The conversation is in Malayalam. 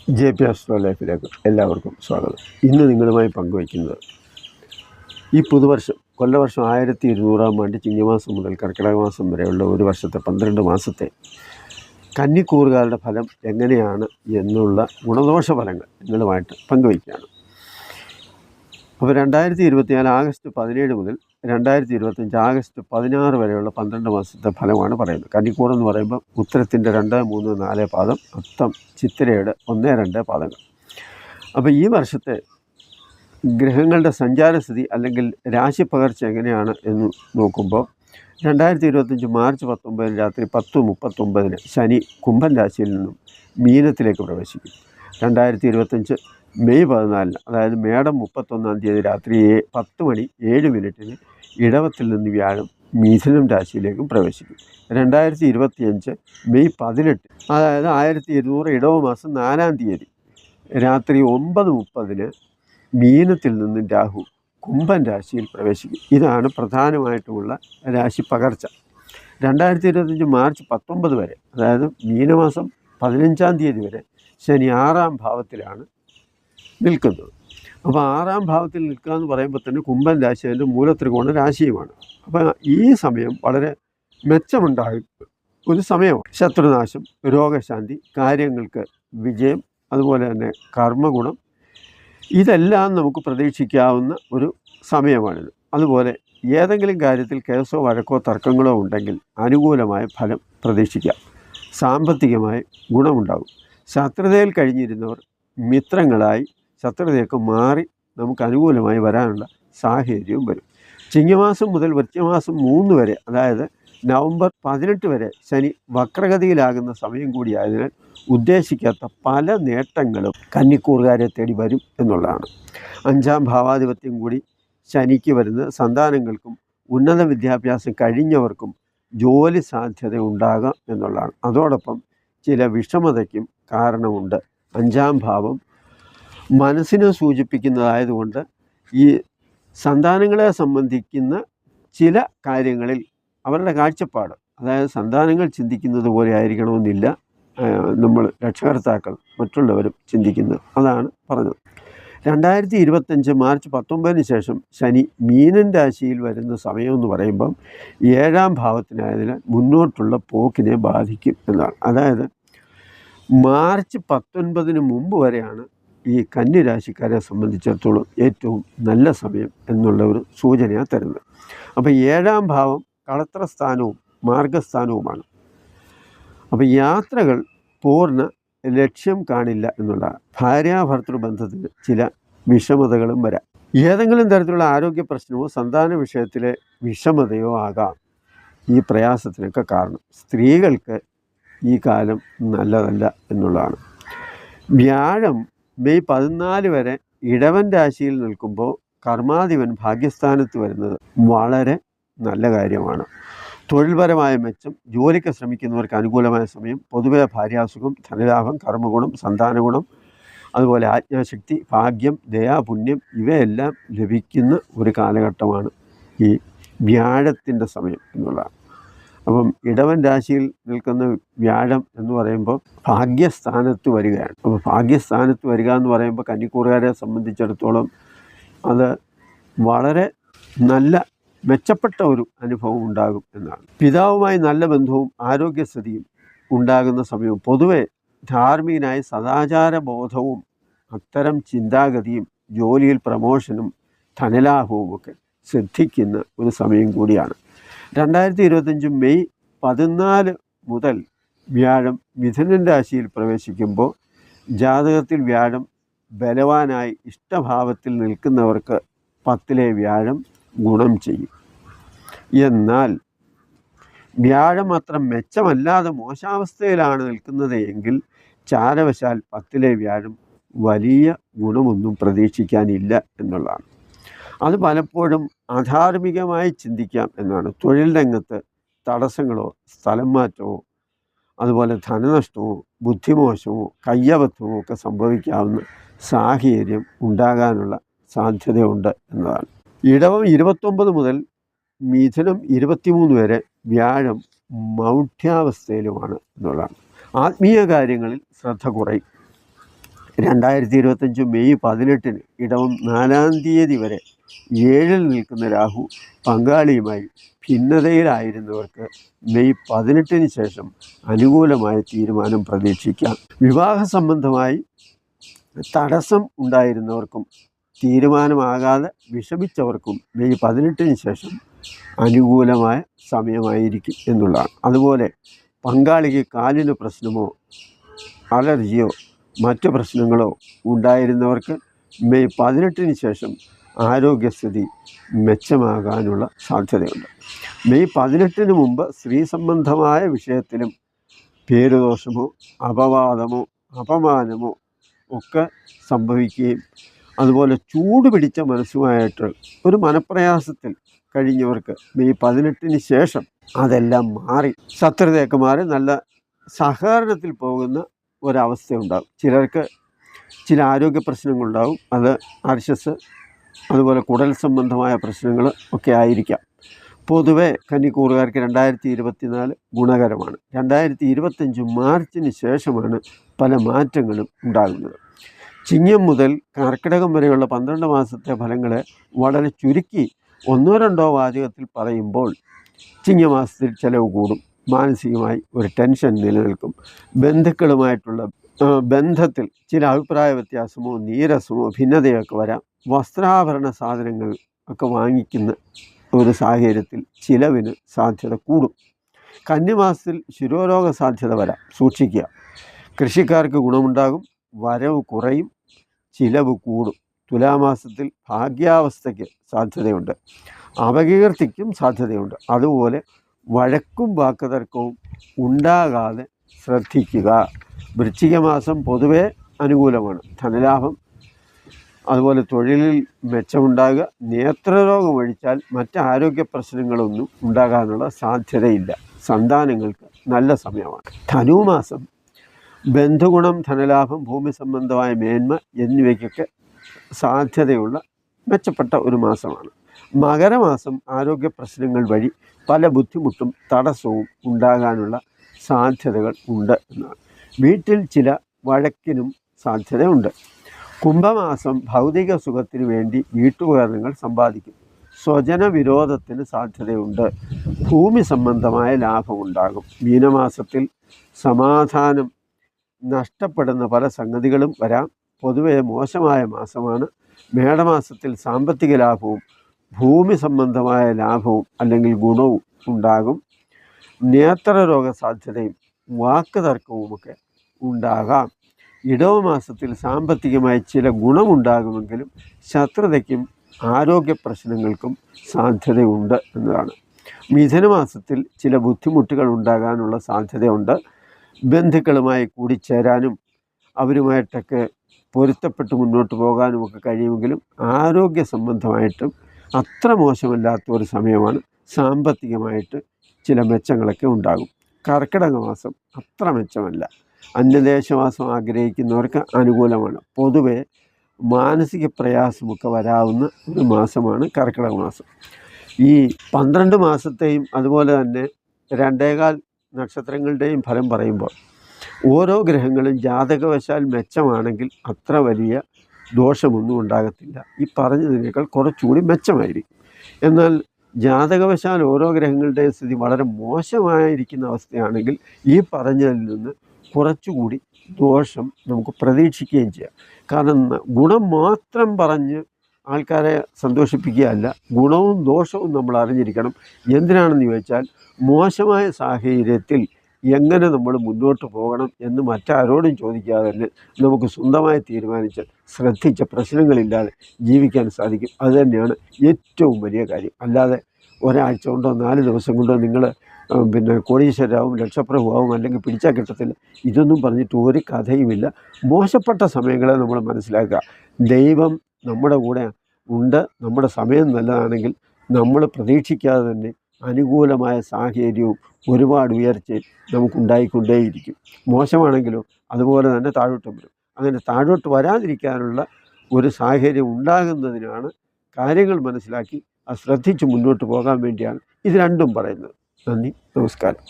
JP ആസ്ട്രോ ലൈഫിലേക്ക് എല്ലാവർക്കും സ്വാഗതം. ഇന്ന് നിങ്ങളുമായി പങ്കുവയ്ക്കുന്നത് ഈ പുതുവർഷം കൊല്ലവർഷം 1200 ആണ്ട് ചിങ്ങമാസം മുതൽ കർക്കിടക മാസം വരെയുള്ള ഒരു വർഷത്തെ 12 മാസത്തെ കന്നിക്കൂറുകാരുടെ ഫലം എങ്ങനെയാണ് എന്നുള്ള ഗുണദോഷ ഫലങ്ങൾ നിങ്ങളുമായിട്ട് പങ്കുവയ്ക്കുകയാണ്. അപ്പോൾ 2024 ആഗസ്റ്റ് 17 മുതൽ 2025 ആഗസ്റ്റ് 16 വരെയുള്ള 12 മാസത്തെ ഫലമാണ് പറയുന്നത്. കന്നിക്കൂറെന്ന് പറയുമ്പോൾ ഉത്തരത്തിൻ്റെ 2, 3, 4 പാദം, അത്തം ചിത്തിരയുടെ 1, 2 പാദങ്ങൾ. അപ്പോൾ ഈ വർഷത്തെ ഗ്രഹങ്ങളുടെ സഞ്ചാരസ്ഥിതി അല്ലെങ്കിൽ രാശി പകർച്ച എങ്ങനെയാണ് എന്ന് നോക്കുമ്പോൾ 2025 മാർച്ച് 19 രാത്രി 10:39 ശനി കുംഭൻ രാശിയിൽ നിന്നും മീനത്തിലേക്ക് പ്രവേശിക്കും. 2025 മെയ് 14 അതായത് മേടം 31 തീയതി രാത്രി 10:07 ഇടവത്തിൽ നിന്ന് വ്യാഴം മിഥുനം രാശിയിലേക്കും പ്രവേശിക്കും. 2025 മെയ് 18 അതായത് 1200 ഇടവ മാസം 4 തീയതി രാത്രി 9:30 മീനത്തിൽ നിന്നും രാഹു കുംഭൻ രാശിയിൽ പ്രവേശിക്കും. ഇതാണ് പ്രധാനമായിട്ടുമുള്ള രാശി പകർച്ച. 2025 മാർച്ച് 19 വരെ അതായത് മീനമാസം 15 തീയതി വരെ ശനി 6-ാം ഭാവത്തിലാണ് നിൽക്കുന്നത്. അപ്പോൾ 6-ാം ഭാവത്തിൽ നിൽക്കുക എന്ന് പറയുമ്പോൾ തന്നെ കുംഭൻ രാശി അതിൻ്റെ മൂലത്രികോണ രാശിയുമാണ്. അപ്പോൾ ഈ സമയം വളരെ മെച്ചമുണ്ടാകുന്ന ഒരു സമയമാണ്. ശത്രുനാശം, രോഗശാന്തി, കാര്യങ്ങൾക്ക് വിജയം, അതുപോലെ തന്നെ കർമ്മഗുണം, ഇതെല്ലാം നമുക്ക് പ്രതീക്ഷിക്കാവുന്ന ഒരു സമയമാണിത്. അതുപോലെ ഏതെങ്കിലും കാര്യത്തിൽ കേസോ വഴക്കോ തർക്കങ്ങളോ ഉണ്ടെങ്കിൽ അനുകൂലമായ ഫലം പ്രതീക്ഷിക്കാം. സാമ്പത്തികമായി ഗുണമുണ്ടാകും. ശത്രുതയിൽ കഴിഞ്ഞിരുന്നവർ മിത്രങ്ങളായി ശത്രുതയൊക്കെ മാറി നമുക്ക് അനുകൂലമായി വരാനുള്ള സാഹചര്യവും വരും. ചിങ്ങമാസം മുതൽ വൃശ്ചികമാസം 3 വരെ അതായത് നവംബർ 18 വരെ ശനി വക്രഗതിയിലാകുന്ന സമയം കൂടിയായതിനാൽ ഉദ്ദേശിക്കാത്ത പല നേട്ടങ്ങളും കന്നിക്കൂറുകാരെ തേടി വരും എന്നുള്ളതാണ്. 5-ാം ഭാവാധിപത്യം കൂടി ശനിക്ക് വരുന്ന സന്താനങ്ങൾക്കും ഉന്നത വിദ്യാഭ്യാസം കഴിഞ്ഞവർക്കും ജോലി സാധ്യത ഉണ്ടാകാം എന്നുള്ളതാണ്. അതോടൊപ്പം ചില വിഷമതയ്ക്കും കാരണമുണ്ട്. 5-ാം ഭാവം മനസ്സിനെ സൂചിപ്പിക്കുന്നതായതുകൊണ്ട് ഈ സന്താനങ്ങളെ സംബന്ധിക്കുന്ന ചില കാര്യങ്ങളിൽ അവരുടെ കാഴ്ചപ്പാട്, അതായത് സന്താനങ്ങൾ ചിന്തിക്കുന്നത് പോലെ ആയിരിക്കണമെന്നില്ല നമ്മൾ രക്ഷകർത്താക്കൾ മറ്റുള്ളവരും ചിന്തിക്കുന്നത്. അതാണ് പറഞ്ഞത്. 2025 മാർച്ച് 19 ശേഷം ശനി മീനൻ രാശിയിൽ വരുന്ന സമയമെന്ന് പറയുമ്പം 7-ാം ഭാവത്തിനായതിനാൽ മുന്നോട്ടുള്ള പോക്കിനെ ബാധിക്കും എന്നാണ്. അതായത് മാർച്ച് 19 മുമ്പ് വരെയാണ് ഈ കന്നിരാശിക്കാരെ സംബന്ധിച്ചിടത്തോളം ഏറ്റവും നല്ല സമയം എന്നുള്ള ഒരു സൂചനയാണ് തരുന്നത്. അപ്പോൾ 7-ാം ഭാവം കളത്രസ്ഥാനവും മാർഗസ്ഥാനവുമാണ്. അപ്പോൾ യാത്രകൾ പൂർണ്ണ ലക്ഷ്യം കാണില്ല എന്നുള്ളതാണ്. ഭാര്യാഭർത്തൃ ബന്ധത്തിന് ചില വിഷമതകളും വരാം. ഏതെങ്കിലും തരത്തിലുള്ള ആരോഗ്യ പ്രശ്നമോ സന്താന വിഷയത്തിലെ വിഷമതയോ ആകാം ഈ പ്രയാസത്തിനൊക്കെ കാരണം. സ്ത്രീകൾക്ക് ഈ കാലം നല്ലതല്ല എന്നുള്ളതാണ്. വ്യാഴം മെയ് 14 വരെ ഇടവൻ രാശിയിൽ നിൽക്കുമ്പോൾ കർമാധിപൻ ഭാഗ്യസ്ഥാനത്ത് വരുന്നത് വളരെ നല്ല കാര്യമാണ്. തൊഴിൽപരമായ മെച്ചം, ജോലിക്ക് ശ്രമിക്കുന്നവർക്ക് അനുകൂലമായ സമയം, പൊതുവെ ഭാര്യാസുഖം, ധനലാഭം, കർമ്മഗുണം, സന്താനഗുണം, അതുപോലെ ആജ്ഞാശക്തി, ഭാഗ്യം, ദയാപുണ്യം ഇവയെല്ലാം ലഭിക്കുന്ന ഒരു കാലഘട്ടമാണ് ഈ വ്യാഴത്തിൻ്റെ സമയം എന്നുള്ളതാണ്. അപ്പം ഇടവൻ രാശിയിൽ നിൽക്കുന്ന വ്യാഴം എന്ന് പറയുമ്പോൾ ഭാഗ്യസ്ഥാനത്ത് വരികയാണ്. അപ്പോൾ ഭാഗ്യസ്ഥാനത്ത് വരിക എന്ന് പറയുമ്പോൾ കന്നിക്കൂറുകാരെ സംബന്ധിച്ചിടത്തോളം അത് വളരെ നല്ല മെച്ചപ്പെട്ട ഒരു അനുഭവം ഉണ്ടാകും എന്നാണ്. പിതാവുമായി നല്ല ബന്ധവും ആരോഗ്യസ്ഥിതിയും ഉണ്ടാകുന്ന സമയവും പൊതുവെ ധാർമ്മികനായ സദാചാരബോധവും അത്തരം ചിന്താഗതിയും ജോലിയിൽ പ്രമോഷനും ധനലാഭവും ഒക്കെ ശ്രദ്ധിക്കുന്ന ഒരു സമയം കൂടിയാണ്. 2025 മെയ് 14 മുതൽ വ്യാഴം മിഥുനൻ രാശിയിൽ പ്രവേശിക്കുമ്പോൾ ജാതകത്തിൽ വ്യാഴം ബലവാനായി ഇഷ്ടഭാവത്തിൽ നിൽക്കുന്നവർക്ക് 10-ലെ വ്യാഴം ഗുണം ചെയ്യും. എന്നാൽ വ്യാഴം അത്ര മെച്ചമല്ലാതെ മോശാവസ്ഥയിലാണ് നിൽക്കുന്നത് എങ്കിൽ ചാരവശാൽ 10-ലെ വ്യാഴം വലിയ ഗുണമൊന്നും പ്രതീക്ഷിക്കാനില്ല എന്നുള്ളതാണ്. അത് പലപ്പോഴും അധാർമികമായി ചിന്തിക്കാം എന്നാണ്. തൊഴിൽ രംഗത്ത് തടസ്സങ്ങളോ സ്ഥലം മാറ്റമോ അതുപോലെ ധനനഷ്ടമോ ബുദ്ധിമോശമോ കയ്യബദ്ധമോ ഒക്കെ സംഭവിക്കാവുന്ന സാഹചര്യം ഉണ്ടാകാനുള്ള സാധ്യതയുണ്ട് എന്നതാണ്. ഇടവം 29 മുതൽ മിഥുനം 23 വരെ വ്യാഴം മൗഢ്യാവസ്ഥയിലുമാണ് എന്നുള്ളതാണ്. ആത്മീയ കാര്യങ്ങളിൽ ശ്രദ്ധ കുറയും. 2025 മെയ് 18 ഇടവം 4-ാം തീയതി വരെ 7-ൽ നിൽക്കുന്ന രാഹു പങ്കാളിയുമായി ഭിന്നതയിലായിരുന്നവർക്ക് മെയ് 18 ശേഷം അനുകൂലമായ തീരുമാനം പ്രതീക്ഷിക്കാം. വിവാഹ സംബന്ധമായി തടസ്സം ഉണ്ടായിരുന്നവർക്കും തീരുമാനമാകാതെ വിഷമിച്ചവർക്കും മെയ് 18 ശേഷം അനുകൂലമായ സമയമായിരിക്കും എന്നുള്ളതാണ്. അതുപോലെ പങ്കാളിക്ക് കാലിന് പ്രശ്നമോ അലർജിയോ മറ്റു പ്രശ്നങ്ങളോ ഉണ്ടായിരുന്നവർക്ക് മെയ് 18 ശേഷം ആരോഗ്യസ്ഥിതി മെച്ചമാകാനുള്ള സാധ്യതയുണ്ട്. മെയ് 18 മുമ്പ് സ്ത്രീ സംബന്ധമായ വിഷയത്തിലും പേരുദോഷമോ അപവാദമോ അപമാനമോ ഒക്കെ സംഭവിക്കുകയും അതുപോലെ ചൂട് പിടിച്ച മനസ്സുമായിട്ട് ഒരു മനപ്രയാസത്തിൽ കഴിഞ്ഞവർക്ക് മെയ് 18 ശേഷം അതെല്ലാം മാറി ശത്രുതയൊക്കെ മാറി നല്ല സഹകരണത്തിൽ പോകുന്ന ഒരവസ്ഥയുണ്ടാകും. ചിലർക്ക് ചില ആരോഗ്യ പ്രശ്നങ്ങളുണ്ടാകും. അത് അർശസ് അതുപോലെ കുടൽ സംബന്ധമായ പ്രശ്നങ്ങൾ ഒക്കെ ആയിരിക്കാം. പൊതുവെ കന്നിക്കൂറുകാർക്ക് 2024 ഗുണകരമാണ്. 2025 മാർച്ചിന് ശേഷമാണ് പല മാറ്റങ്ങളും ഉണ്ടാകുന്നത്. ചിങ്ങം മുതൽ കർക്കിടകം വരെയുള്ള 12 മാസത്തെ ഫലങ്ങളെ വളരെ ചുരുക്കി 1-2 വാചകത്തിൽ പറയുമ്പോൾ ചിങ്ങമാസത്തിൽ ചിലവ് കൂടും. മാനസികമായി ഒരു ടെൻഷൻ നിലനിൽക്കും. ബന്ധുക്കളുമായിട്ടുള്ള ബന്ധത്തിൽ ചില അഭിപ്രായ വ്യത്യാസമോ നീരസമോ ഭിന്നതയൊക്കെ വരാം. വസ്ത്രാഭരണ സാധനങ്ങൾ ഒക്കെ വാങ്ങിക്കുന്ന ഒരു സാഹചര്യത്തിൽ ചിലവിന് സാധ്യത കൂടും. കന്നിമാസത്തിൽ ശിരോരോഗ സാധ്യത വരാം, സൂക്ഷിക്കുക. കൃഷിക്കാർക്ക് ഗുണമുണ്ടാകും, വരവ് കുറയും, ചിലവ് കൂടും. തുലാമാസത്തിൽ ഭാഗ്യാവസ്ഥയ്ക്ക് സാധ്യതയുണ്ട്, അപകീർത്തിക്കും സാധ്യതയുണ്ട്. അതുപോലെ വഴക്കും വാക്കുതർക്കവും ഉണ്ടാകാതെ ശ്രദ്ധിക്കുക. വൃശ്ചിക മാസം പൊതുവെ അനുകൂലമാണ്. ധനലാഭം അതുപോലെ തൊഴിലിൽ മെച്ചമുണ്ടാകുക. നേത്രരോഗം ഒഴിച്ചാൽ മറ്റ് ആരോഗ്യ പ്രശ്നങ്ങളൊന്നും ഉണ്ടാകാനുള്ള സാധ്യതയില്ല. സന്താനങ്ങൾക്ക് നല്ല സമയമാണ്. ധനുമാസം ബന്ധുഗുണം, ധനലാഭം, ഭൂമി സംബന്ധമായ മേന്മ എന്നിവയ്ക്കൊക്കെ സാധ്യതയുള്ള മെച്ചപ്പെട്ട ഒരു മാസമാണ്. മകരമാസം ആരോഗ്യ പ്രശ്നങ്ങൾ വഴി പല ബുദ്ധിമുട്ടും തടസ്സവും ഉണ്ടാകാനുള്ള സാധ്യതകൾ ഉണ്ട് എന്നാണ്. വീട്ടിൽ ചില വഴക്കിനും സാധ്യതയുണ്ട്. കുംഭമാസം ഭൗതിക സുഖത്തിന് വേണ്ടി വീട്ടുപകരണങ്ങൾ സമ്പാദിക്കും. സ്വജന വിരോധത്തിന് സാധ്യതയുണ്ട്. ഭൂമി സംബന്ധമായ ലാഭമുണ്ടാകും. മീനമാസത്തിൽ സമാധാനം നഷ്ടപ്പെടുന്ന പല സംഗതികളും വരാം. പൊതുവെ മോശമായ മാസമാണ്. മേടമാസത്തിൽ സാമ്പത്തിക ലാഭവും ഭൂമി സംബന്ധമായ ലാഭവും അല്ലെങ്കിൽ ഗുണവും ഉണ്ടാകും. നേത്രരോഗ സാധ്യതയും വാക്ക് തർക്കവുമൊക്കെ ഉണ്ടാകാം. ഇടവമാസത്തിൽ സാമ്പത്തികമായി ചില ഗുണമുണ്ടാകുമെങ്കിലും ശത്രുതയ്ക്കും ആരോഗ്യ പ്രശ്നങ്ങൾക്കും സാധ്യതയുണ്ട് എന്നതാണ്. മിഥുനമാസത്തിൽ ചില ബുദ്ധിമുട്ടുകൾ ഉണ്ടാകാനുള്ള സാധ്യതയുണ്ട്. ബന്ധുക്കളുമായി കൂടിച്ചേരാനും അവരുമായിട്ടൊക്കെ പൊരുത്തപ്പെട്ട് മുന്നോട്ട് പോകാനുമൊക്കെ കഴിയുമെങ്കിലും ആരോഗ്യ സംബന്ധമായിട്ടും അത്ര മോശമല്ലാത്ത ഒരു സമയമാണ്. സാമ്പത്തികമായിട്ട് ചില മെച്ചങ്ങളൊക്കെ ഉണ്ടാകും. കർക്കിടക മാസം അത്ര മെച്ചമല്ല. അന്യദേശവാസം ആഗ്രഹിക്കുന്നവർക്ക് അനുകൂലമാണ്. പൊതുവെ മാനസിക പ്രയാസമൊക്കെ വരാവുന്ന ഒരു മാസമാണ് കർക്കിടക മാസം. ഈ 12 മാസത്തെയും അതുപോലെ തന്നെ 2.25 നക്ഷത്രങ്ങളുടെയും ഫലം പറയുമ്പോൾ ഓരോ ഗ്രഹങ്ങളും ജാതകവശാൽ മെച്ചമാണെങ്കിൽ അത്ര വലിയ ദോഷമൊന്നും ഉണ്ടാകത്തില്ല. ഈ പറഞ്ഞതിനേക്കാൾ കുറച്ചുകൂടി മെച്ചമായിരിക്കും. എന്നാൽ ജാതകവശാൽ ഓരോ ഗ്രഹങ്ങളുടെയും സ്ഥിതി വളരെ മോശമായിരിക്കുന്ന അവസ്ഥയാണെങ്കിൽ ഈ പറഞ്ഞതിൽ നിന്ന് കുറച്ചുകൂടി ദോഷം നമുക്ക് പ്രതീക്ഷിക്കുകയും ചെയ്യാം. കാരണം ഗുണം മാത്രം പറഞ്ഞ് ആൾക്കാരെ സന്തോഷിപ്പിക്കുകയല്ല, ഗുണവും ദോഷവും നമ്മൾ അറിഞ്ഞിരിക്കണം. എന്തിനാണെന്ന് ചോദിച്ചാൽ മോശമായ സാഹചര്യത്തിൽ എങ്ങനെ നമ്മൾ മുന്നോട്ട് പോകണം എന്ന് മറ്റാരോടും ചോദിക്കാതെ തന്നെ നമുക്ക് സ്വന്തമായി തീരുമാനിച്ച് ശ്രദ്ധിച്ച പ്രശ്നങ്ങളില്ലാതെ ജീവിക്കാൻ സാധിക്കും. അതുതന്നെയാണ് ഏറ്റവും വലിയ കാര്യം. അല്ലാതെ ഒരാഴ്ച കൊണ്ടോ 4 ദിവസം കൊണ്ടോ നിങ്ങൾ കോടീശ്വരരാവും, ലക്ഷപ്രഭുവാവും, അല്ലെങ്കിൽ പിടിച്ചാൽ കിട്ടത്തില്ല, ഇതൊന്നും പറഞ്ഞിട്ട് ഒരു കഥയുമില്ല. മോശപ്പെട്ട സമയങ്ങളെ നമ്മൾ മനസ്സിലാക്കുക. ദൈവം നമ്മുടെ കൂടെ ഉണ്ട്. നമ്മുടെ സമയം നല്ലതാണെങ്കിൽ നമ്മൾ പ്രതീക്ഷിക്കാതെ തന്നെ അനുകൂലമായ സാഹചര്യവും ഒരുപാട് ഉയർച്ചയും നമുക്കുണ്ടായിക്കൊണ്ടേയിരിക്കും. മോശമാണെങ്കിലോ അതുപോലെ തന്നെ താഴോട്ട് വരും. അങ്ങനെ താഴോട്ട് വരാതിരിക്കാനുള്ള ഒരു സാഹചര്യം ഉണ്ടാകുന്നതിനാണ് കാര്യങ്ങൾ മനസ്സിലാക്കി അത് ശ്രദ്ധിച്ച് മുന്നോട്ട് പോകാൻ വേണ്ടിയാണ് ഇത് രണ്ടും പറയുന്നത്. നന്ദി, നമസ്കാരം.